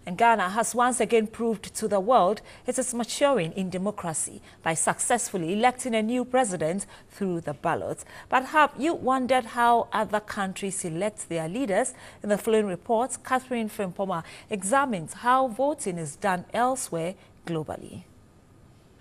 And Ghana has once again proved to the world it is maturing in democracy by successfully electing a new president through the ballot. But have you wondered how other countries elect their leaders? In the following report, Catherine Frimpoma examines how voting is done elsewhere globally.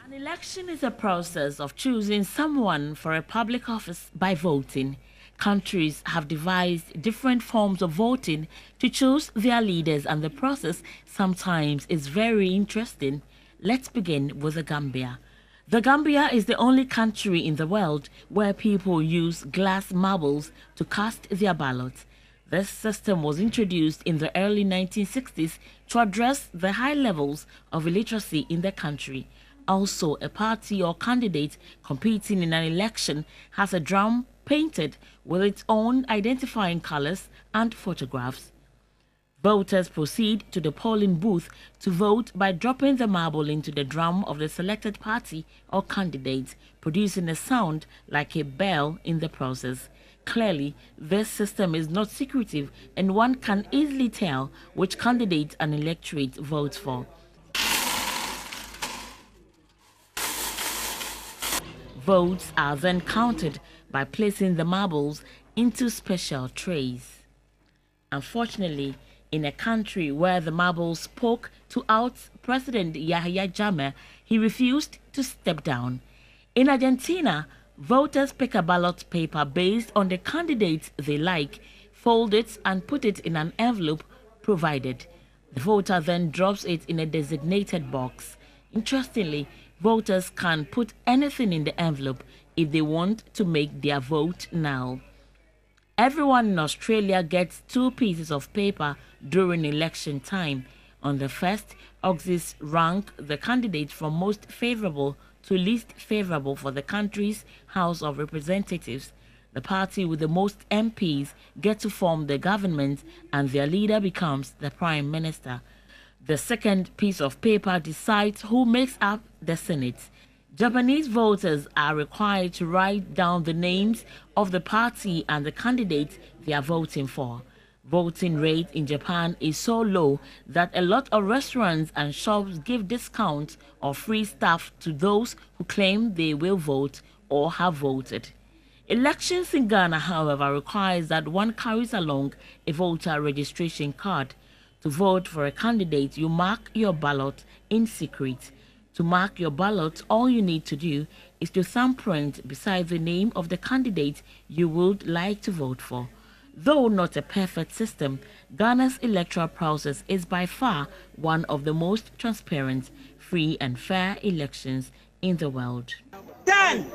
An election is a process of choosing someone for a public office by voting. Countries have devised different forms of voting to choose their leaders, and the process sometimes is very interesting. Let's begin with the Gambia. The Gambia is the only country in the world where people use glass marbles to cast their ballots. This system was introduced in the early 1960s to address the high levels of illiteracy in the country. Also, a party or candidate competing in an election has a drum painted with its own identifying colors and photographs. Voters proceed to the polling booth to vote by dropping the marble into the drum of the selected party or candidate, producing a sound like a bell in the process. Clearly, this system is not secretive, and one can easily tell which candidate an electorate votes for. Votes are then counted by placing the marbles into special trays. Unfortunately, in a country where the marbles spoke to out President Yahya Jammeh, he refused to step down. In Argentina, voters pick a ballot paper based on the candidate they like, fold it and put it in an envelope provided. The voter then drops it in a designated box. Interestingly, voters can put anything in the envelope if they want to make their vote null. Everyone in Australia gets 2 pieces of paper during election time. On the first, Aussies rank the candidate from most favorable to least favorable for the country's House of Representatives. The party with the most MPs get to form the government, and their leader becomes the Prime Minister. The second piece of paper decides who makes up the Senate. Japanese voters are required to write down the names of the party and the candidate they are voting for. Voting rate in Japan is so low that a lot of restaurants and shops give discounts or free stuff to those who claim they will vote or have voted. Elections in Ghana, however, requires that one carries along a voter registration card. To vote for a candidate, you mark your ballot in secret. To mark your ballot, all you need to do is to thumbprint beside the name of the candidate you would like to vote for. Though not a perfect system, Ghana's electoral process is by far one of the most transparent, free and fair elections in the world. 10